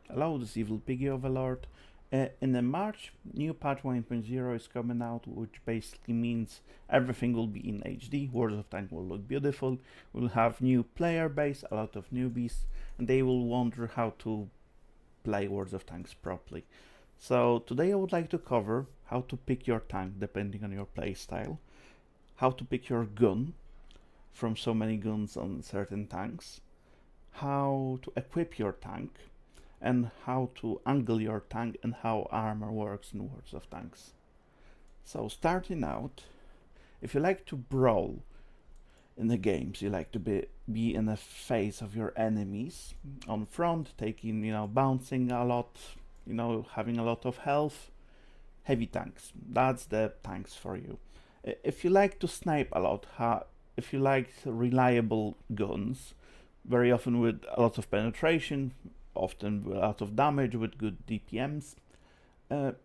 Hello, this is Evil Piggy Overlord. In the March, new patch 1.0 is coming out, which basically means everything will be in HD, World of Tanks will look beautiful, we'll have new player base, a lot of newbies, and they will wonder how to play World of Tanks properly. So today I would like to cover how to pick your tank depending on your playstyle, how to pick your gun from so many guns on certain tanks, how to equip your tank, and how to angle your tank and how armor works in World of Tanks. So starting out, if you like to brawl in the games, you like to be in the face of your enemies on front, taking, bouncing a lot, having a lot of health, heavy tanks. That's the tanks for you. If you like to snipe a lot, if you like reliable guns, very often with a lot of penetration, often a lot of damage with good DPMs,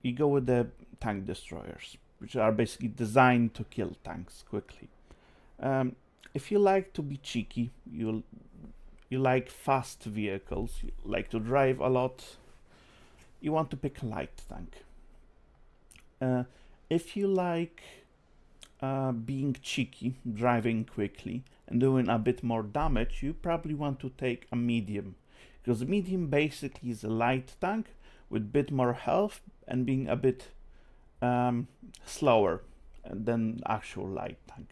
you go with the tank destroyers, which are basically designed to kill tanks quickly. If you like to be cheeky, you like fast vehicles, you like to drive a lot, you want to pick a light tank. If you like being cheeky, driving quickly, and doing a bit more damage, you probably want to take a medium, because the medium basically is a light tank with a bit more health and being a bit slower than actual light tank.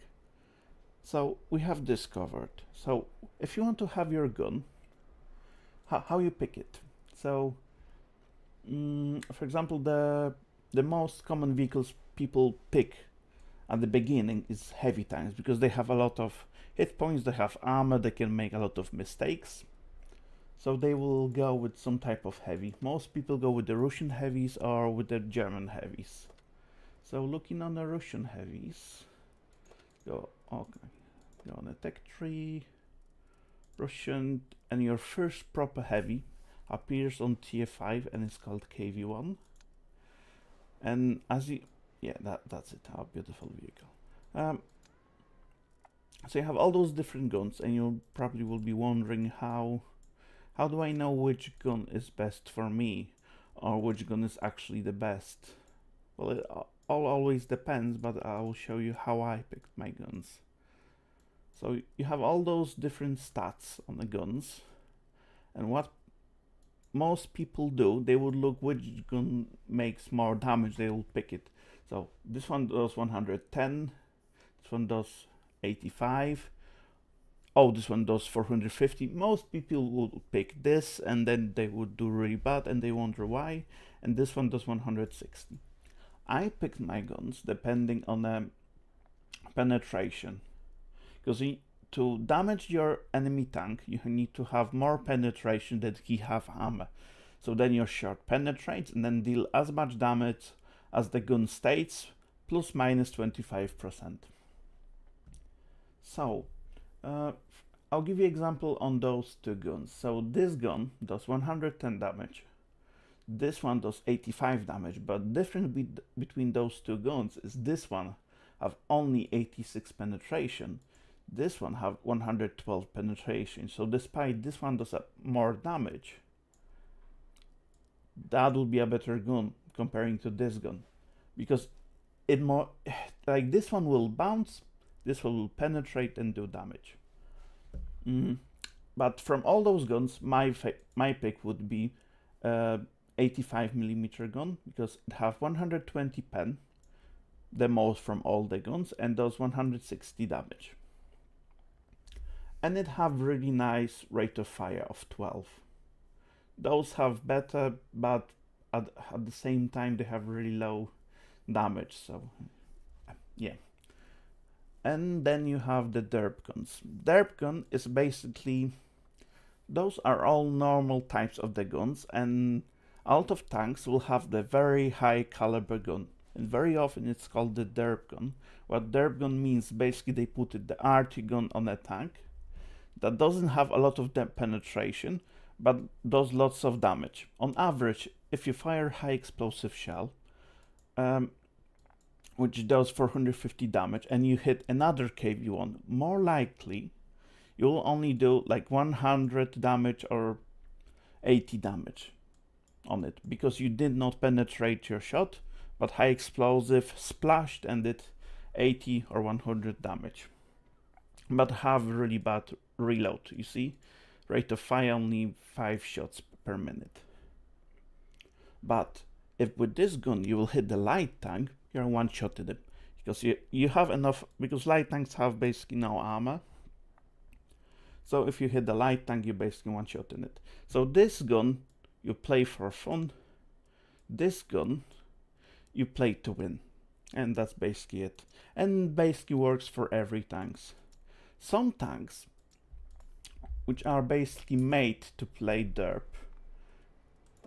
So we have this covered. So if you want to have your gun, how you pick it? So for example, the most common vehicles people pick at the beginning is heavy tanks, because they have a lot of hit points, they have armor, they can make a lot of mistakes. So they will go with some type of heavy. Most people go with the Russian heavies or with the German heavies. So looking on the Russian heavies, go on the tech tree, Russian, and your first proper heavy appears on tier 5 and it's called KV1. And as you, that's it, our beautiful vehicle. So you have all those different guns, and you probably will be wondering how do I know which gun is best for me, or which gun is actually the best? Well, it all always depends, but I will show you how I picked my guns. So you have all those different stats on the guns, and what most people do, they would look which gun makes more damage, they will pick it. So this one does 110, this one does 85, oh, this one does 450. Most people would pick this, and then they would do really bad and they wonder why. And this one does 160. I picked my guns depending on the penetration, because to damage your enemy tank, you need to have more penetration than he have armor. So then your shot penetrates and then deal as much damage as the gun states, plus minus 25%. So I'll give you an example on those two guns. So this gun does 110 damage. This one does 85 damage, but the difference between those two guns is this one have only 86 penetration. This one have 112 penetration. So despite this one does more damage, that will be a better gun comparing to this gun, because it more like this one will bounce, this one will penetrate and do damage. But from all those guns, my pick would be 85mm gun, because it have 120 pen, the most from all the guns, and does 160 damage. And it have really nice rate of fire of 12. Those have better, but at the same time they have really low damage, so yeah. And then you have the Derp Guns. Derp Gun is basically, those are all normal types of the guns, and a lot of tanks will have the very high caliber gun, and very often it's called the Derp Gun. What Derp Gun means, basically they put the RT gun on a tank that doesn't have a lot of penetration, but does lots of damage. On average, if you fire high explosive shell, which does 450 damage, and you hit another KV1, more likely you'll only do like 100 damage or 80 damage. on it because you did not penetrate your shot, but high explosive splashed and did 80 or 100 damage. But have really bad reload, you see? Rate of fire only 5 shots per minute. But if with this gun you will hit the light tank, you're one-shotted it. Because you have enough, because light tanks have basically no armor. So if you hit the light tank, you basically one-shot in it. So this gun, you play for fun. This gun, you play to win. And that's basically it. And basically works for every tanks. Some tanks, which are basically made to play derp,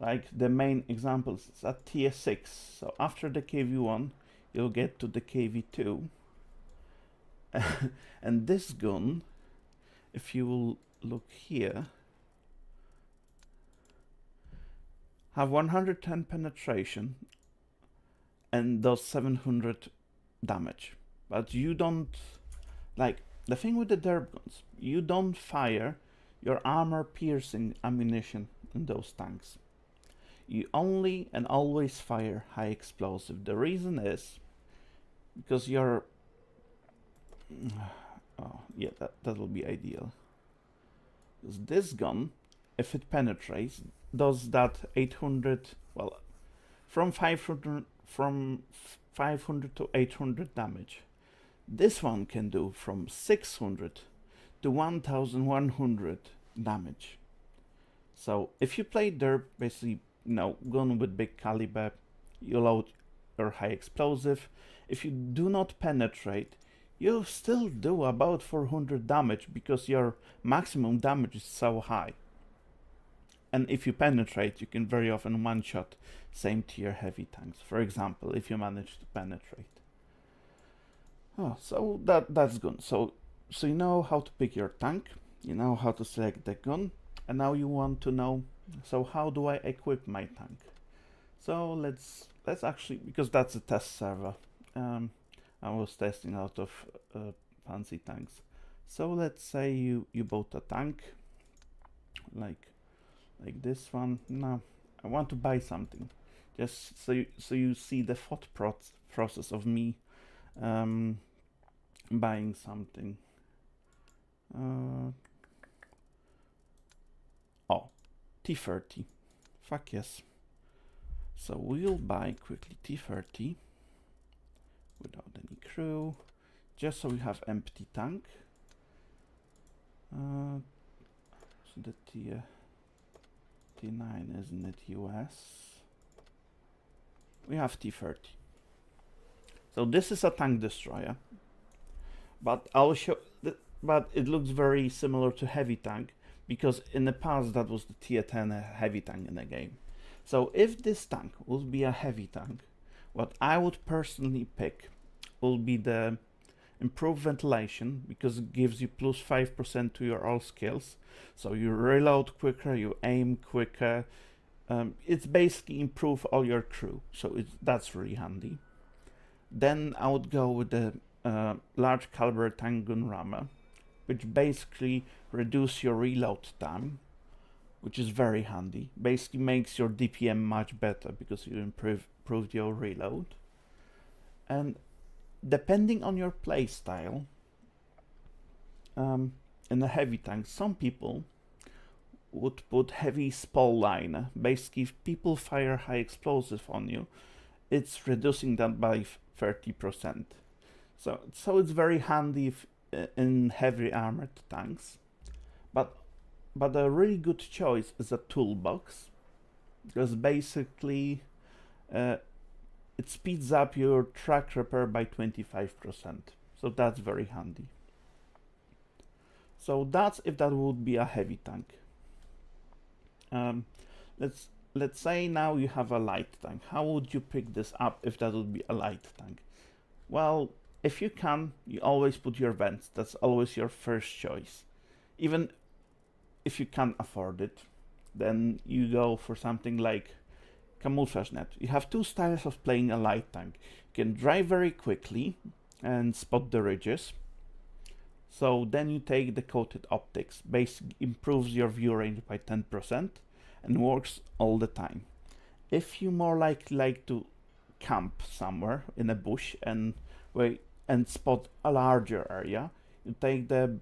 like the main examples is at tier 6. So after the KV1, you'll get to the KV2. And this gun, if you will look here, have 110 penetration and does 700 damage. But you don't, like, the thing with the derp guns, you don't fire your armor piercing ammunition in those tanks. You only and always fire high explosive. The reason is because you're oh yeah, that will be ideal. Because this gun, if it penetrates, does that 800, well, from 500 to 800 damage. This one can do from 600 to 1100 damage. So if you play derp, basically, you know, gun with big caliber, you load your high explosive. If you do not penetrate, you still do about 400 damage because your maximum damage is so high. And if you penetrate, you can very often one-shot same tier heavy tanks. For example, if you manage to penetrate. Oh, so that's good. So you know how to pick your tank, you know how to select the gun, and now you want to know, so how do I equip my tank? So let's actually, because that's a test server, I was testing out of fancy tanks. So let's say you bought a tank like this one. No, I want to buy something, just so you see the thought process of me buying something. Oh, T30. Fuck yes. So we'll buy quickly T30 without any crew, just so we have empty tank. So the T9, isn't it, US? We have T30. So this is a tank destroyer, but I'll show. But it looks very similar to heavy tank because in the past that was the tier 10 heavy tank in the game. So if this tank would be a heavy tank, what I would personally pick will be the improved ventilation, because it gives you plus 5% to your all skills. So you reload quicker, you aim quicker. It's basically improve all your crew, so that's really handy. Then I would go with the large caliber tank gun rammer, which basically reduce your reload time, which is very handy. Basically makes your DPM much better because you improved your reload. And depending on your play style, in a heavy tank, some people would put heavy spall liner. Basically, if people fire high explosive on you, it's reducing that by 30%. So it's very handy in heavy armored tanks. But a really good choice is a toolbox, because basically it speeds up your track repair by 25%. So that's very handy. So that's if that would be a heavy tank. Let's say now you have a light tank. How would you pick this up if that would be a light tank? Well, if you can, you always put your vents. That's always your first choice. Even if you can't afford it, then you go for something like camouflage net. You have two styles of playing a light tank. You can drive very quickly and spot the ridges. So then you take the coated optics. Basically improves your view range by 10% and works all the time. If you more like to camp somewhere in a bush and spot a larger area, you take the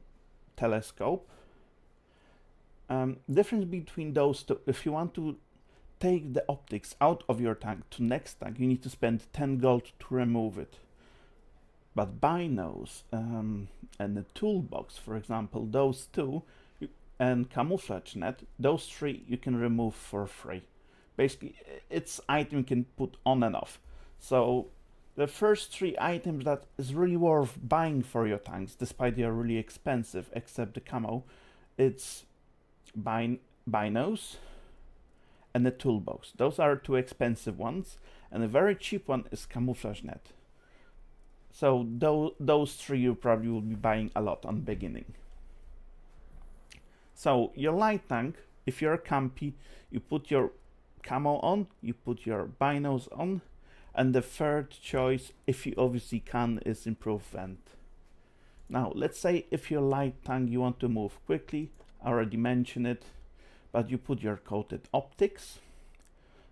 telescope. Difference between those two, if you want to take the optics out of your tank to next tank, you need to spend 10 gold to remove it. But binos and the toolbox, for example, those two, and camouflage net, those three you can remove for free. Basically, it's item you can put on and off. So the first three items that is really worth buying for your tanks, despite they are really expensive, except the camo, it's binos and the toolbox. Those are two expensive ones, and a very cheap one is camouflage net. So those three you probably will be buying a lot on beginning. So your light tank, if you're campy, you put your camo on, you put your binos on, and the third choice, if you obviously can, is improve vent. Now let's say if your light tank you want to move quickly, I already mentioned it, but you put your coated optics.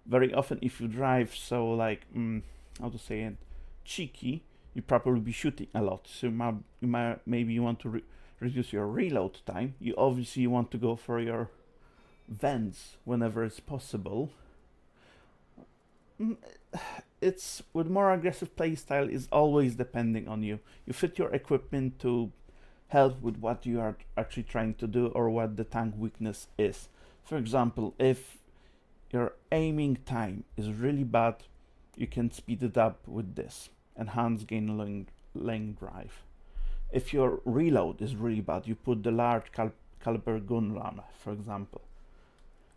Very often if you drive so like, how to say it, cheeky, you probably be shooting a lot, so maybe you want to reduce your reload time. You obviously want to go for your vents whenever it's possible. It's with more aggressive playstyle is always depending on you. You fit your equipment to help with what you are actually trying to do or what the tank weakness is. For example, if your aiming time is really bad, you can speed it up with this. Enhance gain lane drive. If your reload is really bad, you put the large caliber gun rammer, for example.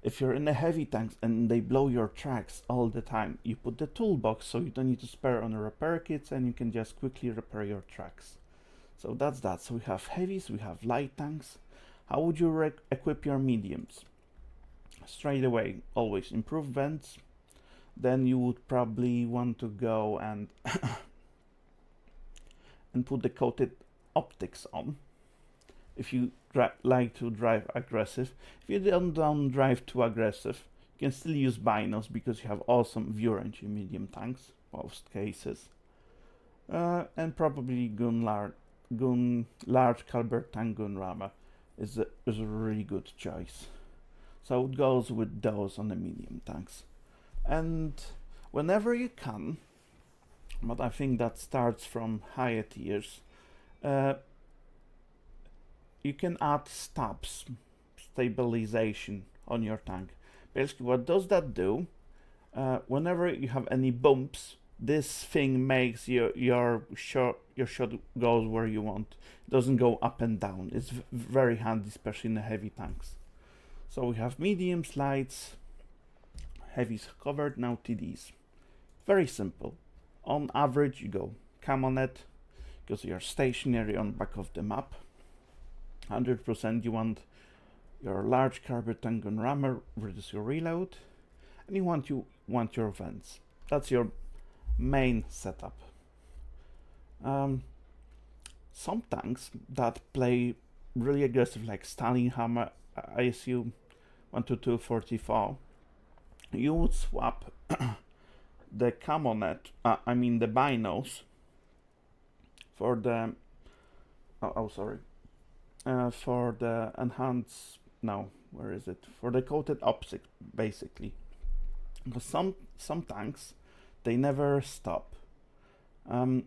If you're in the heavy tanks and they blow your tracks all the time, you put the toolbox so you don't need to spare on the repair kits and you can just quickly repair your tracks. So that's that. So we have heavies, we have light tanks. How would you equip your mediums? Straight away, always improve vents. Then you would probably want to go and and put the coated optics on. If you like to drive aggressive. If you don't drive too aggressive, you can still use binos because you have awesome view range in medium tanks, most cases. And probably large caliber tank gun rammer is a really good choice. So it goes with those on the medium tanks. And whenever you can, but I think that starts from higher tiers, you can add stabs, stabilization on your tank. Basically, what does that do? Whenever you have any bumps, this thing makes your shot goes where you want. It doesn't go up and down. It's very handy, especially in the heavy tanks. So we have mediums, lights, heavies covered, now TDs. Very simple. On average, you go camo net, because you're stationary on back of the map. 100% you want your large caliber tank gun rammer, reduce your reload, and you want your vents. That's your main setup. Some tanks that play really aggressive, like Stalin Hammer, ISU 12244, you would swap the camo net, the binos, for the for the enhanced, for the coated optics, basically. Because some tanks, they never stop. I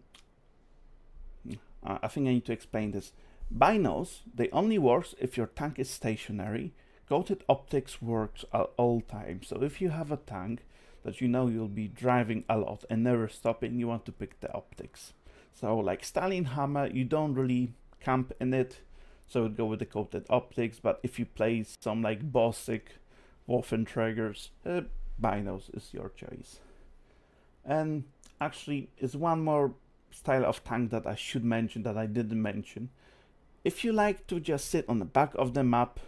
think I need to explain this. Binos, they only work if your tank is stationary. Coated optics works at all times. So if you have a tank that you know you'll be driving a lot and never stopping, you want to pick the optics. So like Stalin Hammer, you don't really camp in it, so we'd go with the coated optics. But if you play some like Bossic, Wolfentraegers, binos is your choice. And actually, is one more style of tank that I should mention that I didn't mention. If you like to just sit on the back of the map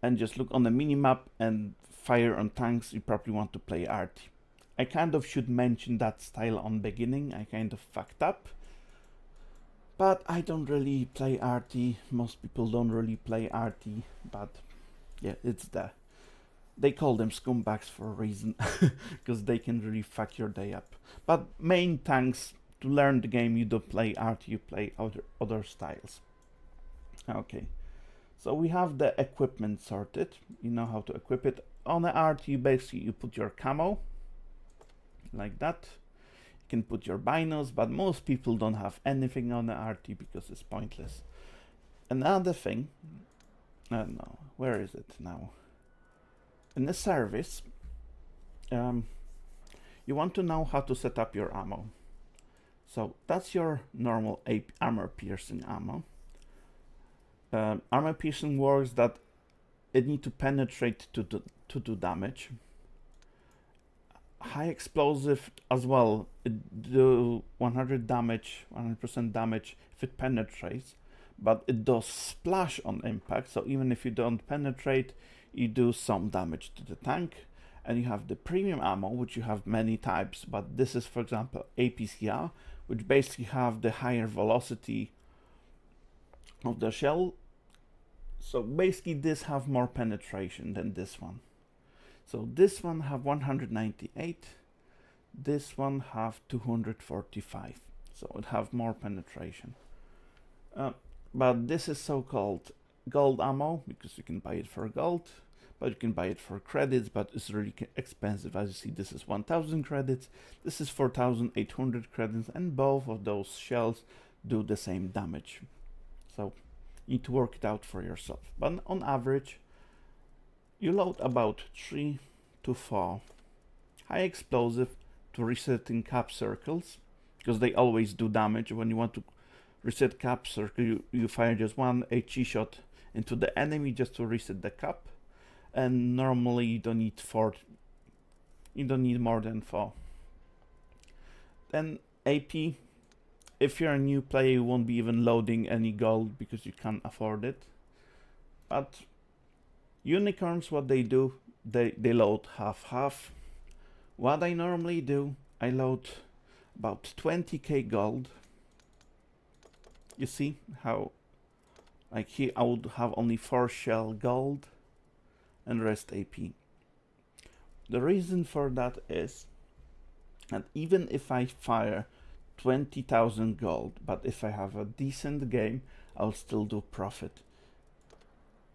and just look on the mini-map and fire on tanks, you probably want to play arty. I kind of should mention that style on beginning, I kind of fucked up. But I don't really play arty, most people don't really play arty, but yeah, it's there. They call them scumbags for a reason, because they can really fuck your day up. But main tanks, to learn the game, you don't play art, you play other styles. Okay, so we have the equipment sorted. You know how to equip it. On the art, you put your camo, like that. You can put your binos, but most people don't have anything on the RT because it's pointless. Another thing, no, where is it now? In the service, you want to know how to set up your ammo. So that's your normal armor piercing ammo. Armor piercing works that it need to penetrate to do damage. High explosive as well, it do 100% damage if it penetrates, but it does splash on impact, so even if you don't penetrate, you do some damage to the tank. And you have the premium ammo, which you have many types, but this is, for example, APCR, which basically have the higher velocity of the shell. So basically this have more penetration than this one. So this one have 198, this one have 245, so it have more penetration. But this is so-called gold ammo, because you can buy it for gold, but you can buy it for credits, but it's really expensive. As you see, this is 1000 credits, this is 4800 credits, and both of those shells do the same damage. So you need to work it out for yourself. But on average, you load about 3 to 4 high explosive to resetting cap circles, because they always do damage. When you want to reset cap circle, you fire just one HE shot into the enemy just to reset the cap, and normally you don't need 4, you don't need more than 4. Then AP, if you're a new player, you won't be even loading any gold because you can't afford it. But unicorns, what they do, they load half. What I normally do, I load about 20k gold. You see how, like here, I would have only 4 shell gold and rest AP. The reason for that is that even if I fire 20,000 gold, but if I have a decent game, I'll still do profit.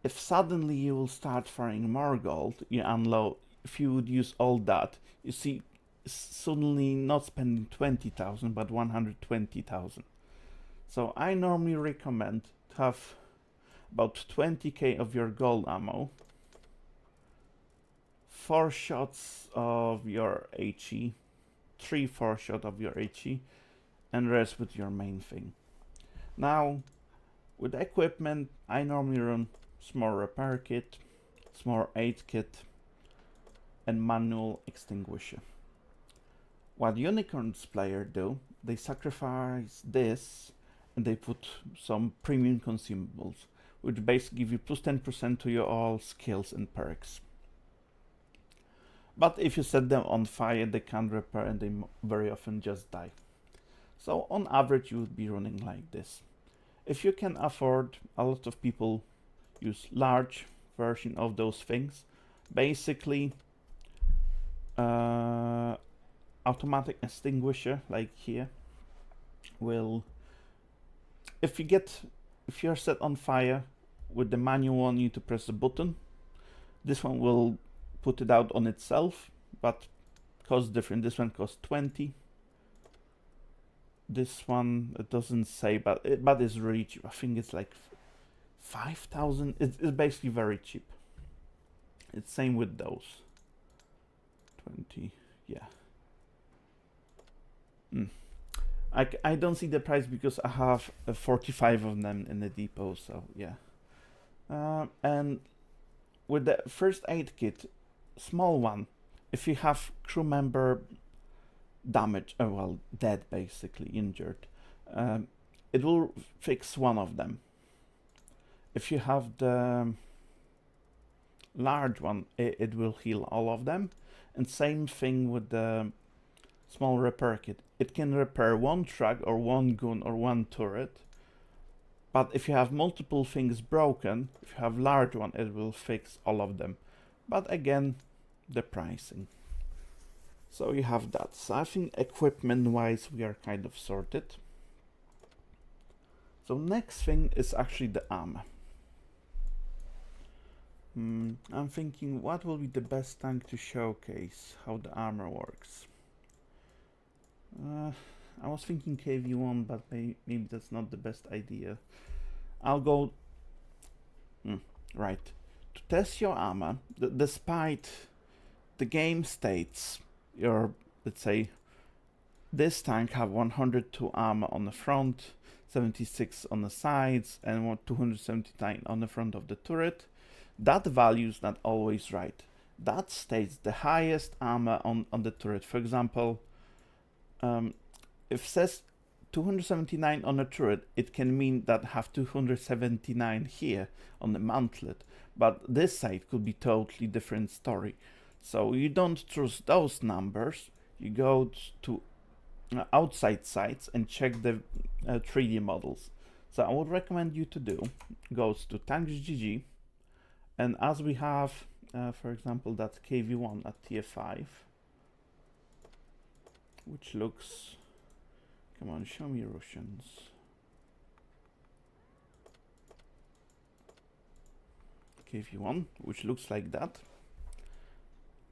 If suddenly you will start firing more gold, you unload, if you would use all that, you see suddenly not spending 20,000 but 120,000. So I normally recommend to have about 20k of your gold ammo, 4 shots of your HE, 3-4 shot of your HE, and rest with your main thing. Now, with the equipment, I normally run small repair kit, small aid kit, and manual extinguisher. What unicorns player do, they sacrifice this and they put some premium consumables, which basically give you plus 10% to your all skills and perks. But if you set them on fire, they can't repair and they very often just die. So on average, you would be running like this. If you can afford, a lot of people use large version of those things. Basically, automatic extinguisher, like here, will, if you're set on fire, with the manual one, you need to press the button. This one will put it out on itself, but costs different. This one costs 20. This one, it doesn't say, but it's really cheap. I think it's like 5,000. It's basically very cheap. It's same with those. 20, yeah. I don't see the price because I have 45 of them in the depot, so yeah. And with the first aid kit, small one, if you have crew member damage, well, dead basically, injured, it will fix one of them. If you have the large one, it will heal all of them. And same thing with the small repair kit. It can repair one truck or one gun or one turret. But if you have multiple things broken, if you have large one, it will fix all of them. but again, the pricing. So you have that. So I think equipment wise we are kind of sorted. So next thing is actually the armor. I'm thinking what will be the best tank to showcase how the armor works. I was thinking KV1, but maybe that's not the best idea. I'll go... right. To test your armor, despite the game states your, let's say, this tank have 102 armor on the front, 76 on the sides, and 279 on the front of the turret. That value is not always right. That states the highest armor on the turret. For example, if it says 279 on a turret, it can mean that have 279 here on the mantlet, but this side could be totally different story. So you don't trust those numbers, you go to outside sites and check the 3D models. So I would recommend you to do, goes to tanks.gg, and as we have, for example, that KV1 at TF5, which looks, come on, show me Russians. KV1, which looks like that.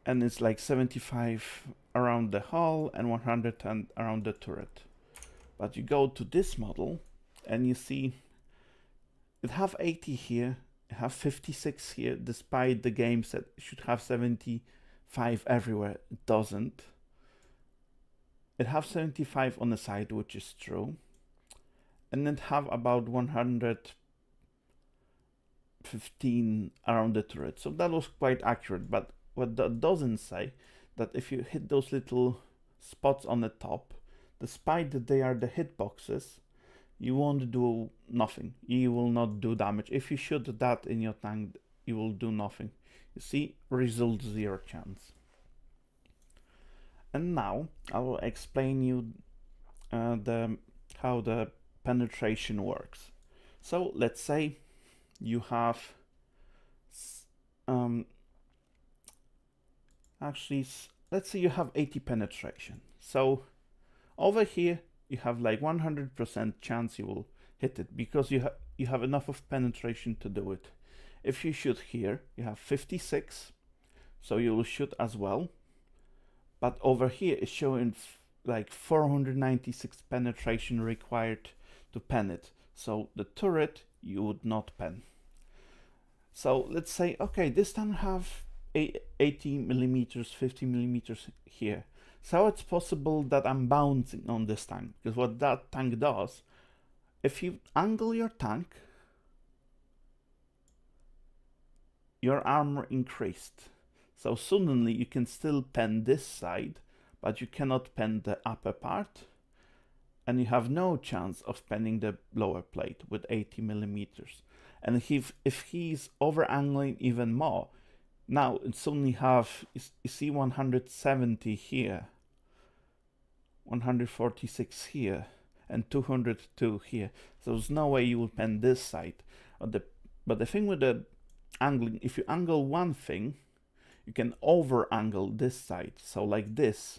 And it's like 75 around the hull and 110 around the turret. But you go to this model and you see it have 80 here, it have 56 here, despite the game set it should have 75 everywhere, it doesn't. It have 75 on the side, which is true, and it have about 115 around the turret, so that was quite accurate. But what that doesn't say, that if you hit those little spots on the top, despite that they are the hitboxes, you won't do nothing. You will not do damage. If you shoot that in your tank, you will do nothing. You see, result 0 chance. And now I will explain you how the penetration works. So let's say you have let's say you have 80 penetration. So over here you have like 100% chance you will hit it because you have enough of penetration to do it. If you shoot here, you have 56, so you will shoot as well. But over here it's showing like 496 penetration required to pen it. So the turret you would not pen. So let's say, okay, this tank have 80 millimeters, 50 millimeters here. So it's possible that I'm bouncing on this tank, because what that tank does, if you angle your tank, your armor increased. So suddenly you can still pen this side, but you cannot pen the upper part, and you have no chance of penning the lower plate with 80 millimeters. And if he's over angling even more, now it's only have, you see 170 here, 146 here, and 202 here. So there's no way you will pen this side. But the thing with the angling, if you angle one thing, you can over angle this side. So like this,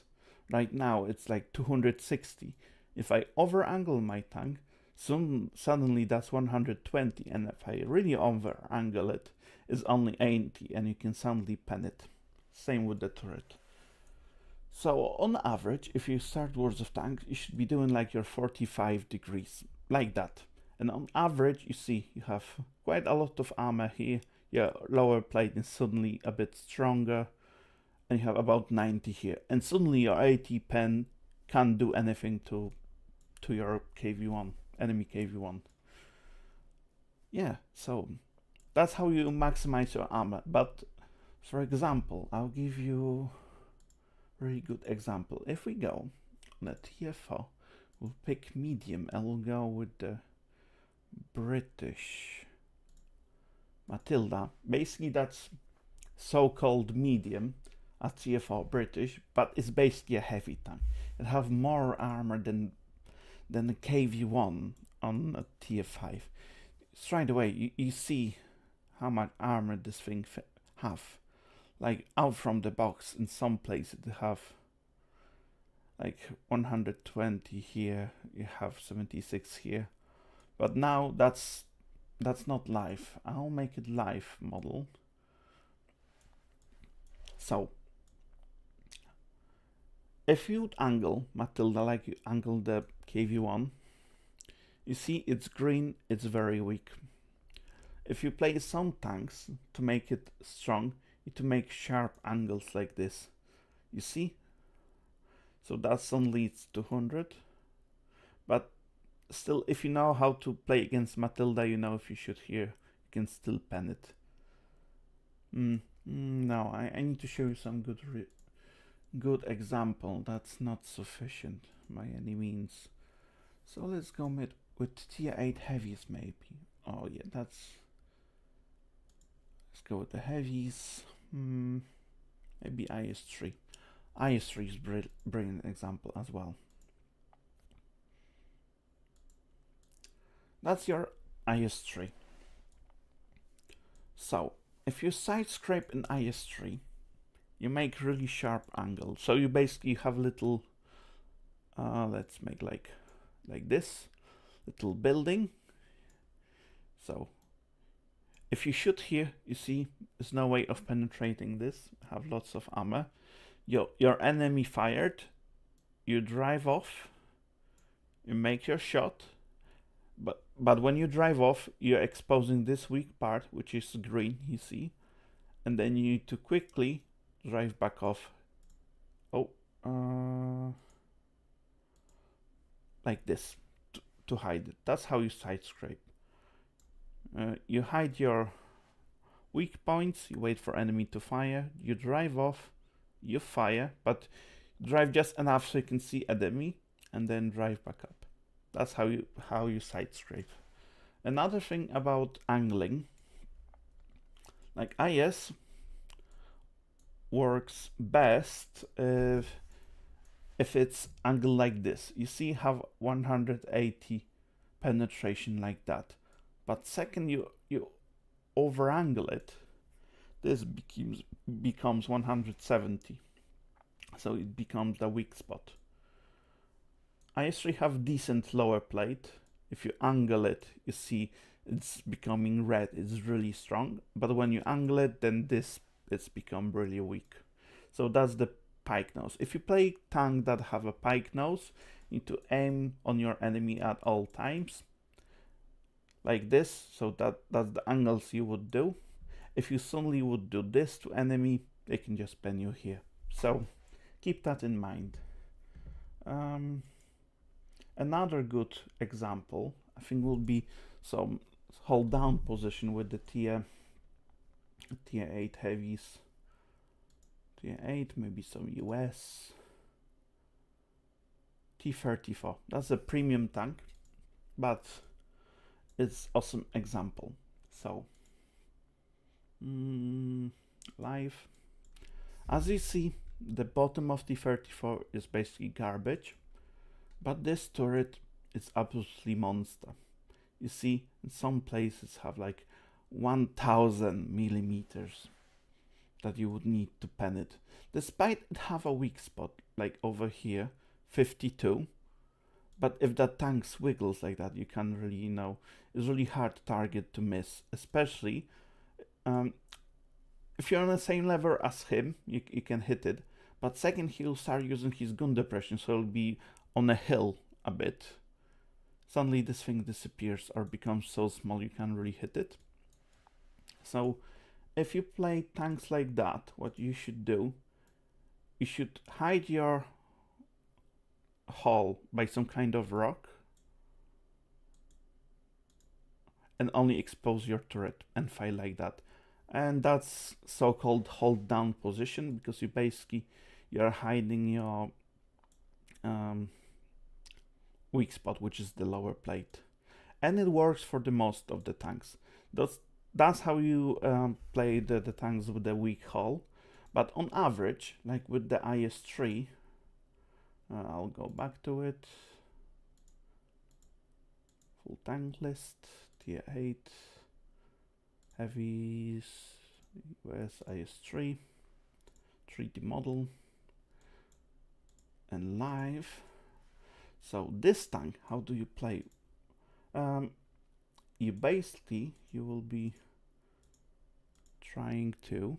right now it's like 260. If I over angle my tank, suddenly that's 120, and if I really over angle it, it's only 80, and you can suddenly pen it. Same with the turret. So on average, if you start Wars of Tanks, you should be doing like your 45 degrees, like that. And on average, you see you have quite a lot of armor here. Your lower plate is suddenly a bit stronger, and you have about 90 here. And suddenly your 80 pen can't do anything to your KV1, enemy KV1. Yeah, so that's how you maximize your armor. But for example, I'll give you a really good example. If we go on a TF4, we'll pick medium and we'll go with the British Matilda. Basically that's so-called medium at TF4 British, but it's basically a heavy tank. It have more armor than the KV1 on a TF5. Straight away you see how much armor this thing have. like out from the box. In some places they have like 120 here, you have 76 here, but now that's not live. I'll make it live model. So if you angle Matilda like you angle the KV1, you see it's green, it's very weak. If you play some tanks to make it strong, you need to make sharp angles like this. You see? So that's only it's 200. But still, if you know how to play against Matilda, you know if you shoot here, you can still pen it. No, I need to show you some good example. That's not sufficient by any means. So let's go with tier 8 heavies maybe. Oh yeah, let's go with the heavies. Maybe IS-3. IS-3 is brilliant example as well. That's your IS-3. So if you side scrape an IS-3, you make really sharp angle. So you basically have little, let's make like this, little building. So if you shoot here, you see there's no way of penetrating this. Have lots of armor. Your enemy fired, you drive off, you make your shot, but when you drive off, you're exposing this weak part, which is green, you see, and then you need to quickly drive back off. Like this to hide it. That's how you side scrape. You hide your weak points, you wait for enemy to fire, you drive off, you fire, but drive just enough so you can see enemy, and then drive back up. That's how you side scrape. Another thing about angling, like IS works best if it's angled like this. You see, have 180 penetration like that, but second you over angle it, this becomes 170, so it becomes the weak spot. IS-3 have decent lower plate. If you angle it, you see it's becoming red, it's really strong, but when you angle it, then it's become really weak. So that's the pike nose. If you play tank that have a pike nose, you need to aim on your enemy at all times like this, so that's the angles you would do. If you suddenly would do this to enemy, they can just pen you here. So keep that in mind. Another good example, I think, will be some hold down position with the tier 8 heavies. Tier 8, maybe some US. T-34, that's a premium tank, but it's awesome example. So live, as you see, the bottom of T-34 is basically garbage, but this turret is absolutely monster. You see, in some places have like 1000 millimeters that you would need to pen it, despite it have a weak spot like over here, 52. But if that tank swiggles like that, you can really, it's really hard target to miss, especially if you're on the same level as him, you can hit it. But second, he'll start using his gun depression, so it'll be on a hill a bit. Suddenly this thing disappears or becomes so small you can't really hit it. So if you play tanks like that, what you should do, you should hide your hull by some kind of rock and only expose your turret and fire like that. And that's so-called hold down position, because you're hiding your weak spot, which is the lower plate, and it works for the most of the tanks. That's how you play the tanks with the weak hull. But on average, like with the IS-3, I'll go back to it. Full tank list, tier 8, heavies, US IS-3. 3D model and live. So this tank, how do you play? You will be trying to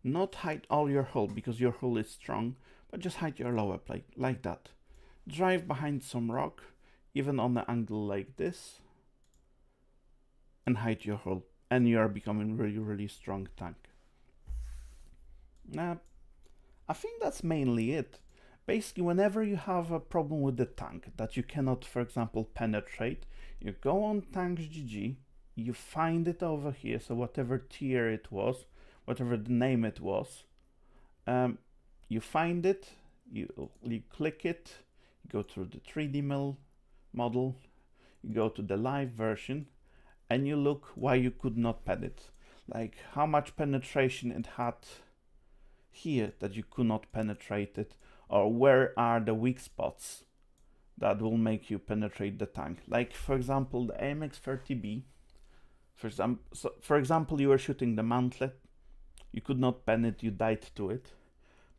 not hide all your hull because your hull is strong, but just hide your lower plate like that. Drive behind some rock, even on an angle like this, and hide your hull, and you are becoming really strong tank. Now, I think that's mainly it. Basically, whenever you have a problem with the tank that you cannot, for example, penetrate, you go on tanks.gg, you find it over here, so whatever tier it was, whatever the name it was, you find it, you click it, you go through the 3D model, you go to the live version, and you look why you could not pen it. Like how much penetration it had here that you could not penetrate it, or where are the weak spots that will make you penetrate the tank. Like for example, the AMX-30B, for example, you were shooting the mantlet, you could not pen it, you died to it,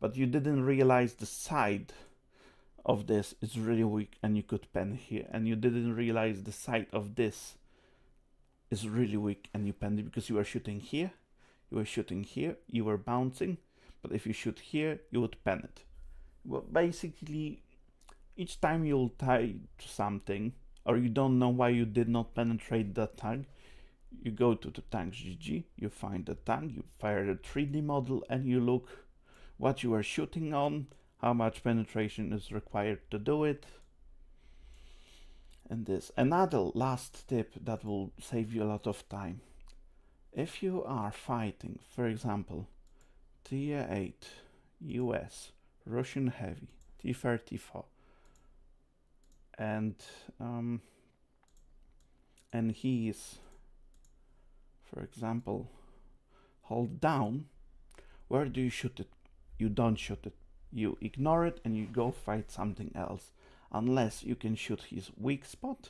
but you didn't realize the side of this is really weak and you could pen here, and you didn't realize the side of this is really weak and you penned it because you were shooting here, you were bouncing, but if you shoot here, you would pen it. Well, basically, each time you'll tie to something, or you don't know why you did not penetrate that tank, you go to the tanks.gg, you find the tank, you fire the 3D model, and you look what you are shooting on, how much penetration is required to do it. And this. Another last tip that will save you a lot of time. If you are fighting, for example, Tier 8, US, Russian Heavy, T-34, and he is, for example, hold down, where do you shoot it? You don't shoot it. You ignore it and you go fight something else, unless you can shoot his weak spot,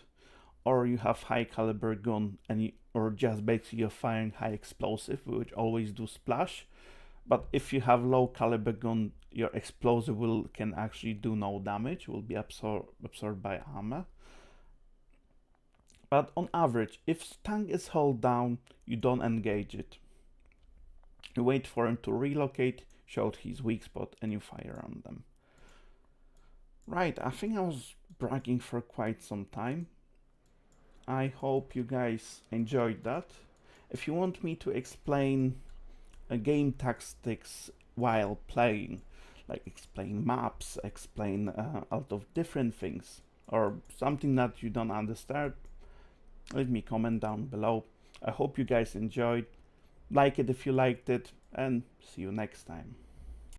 or you have high caliber gun and or just basically you're firing high explosive, which always do splash. But if you have low caliber gun, your explosive can actually do no damage, will be absorbed by armor. But on average, if tank is held down, you don't engage it. You wait for him to relocate, show his weak spot, and you fire on them. Right, I think I was bragging for quite some time. I hope you guys enjoyed that. If you want me to explain game tactics while playing, like explain maps, explain a lot of different things, or something that you don't understand, leave me a comment down below. I hope you guys enjoyed. Like it if you liked it, and see you next time.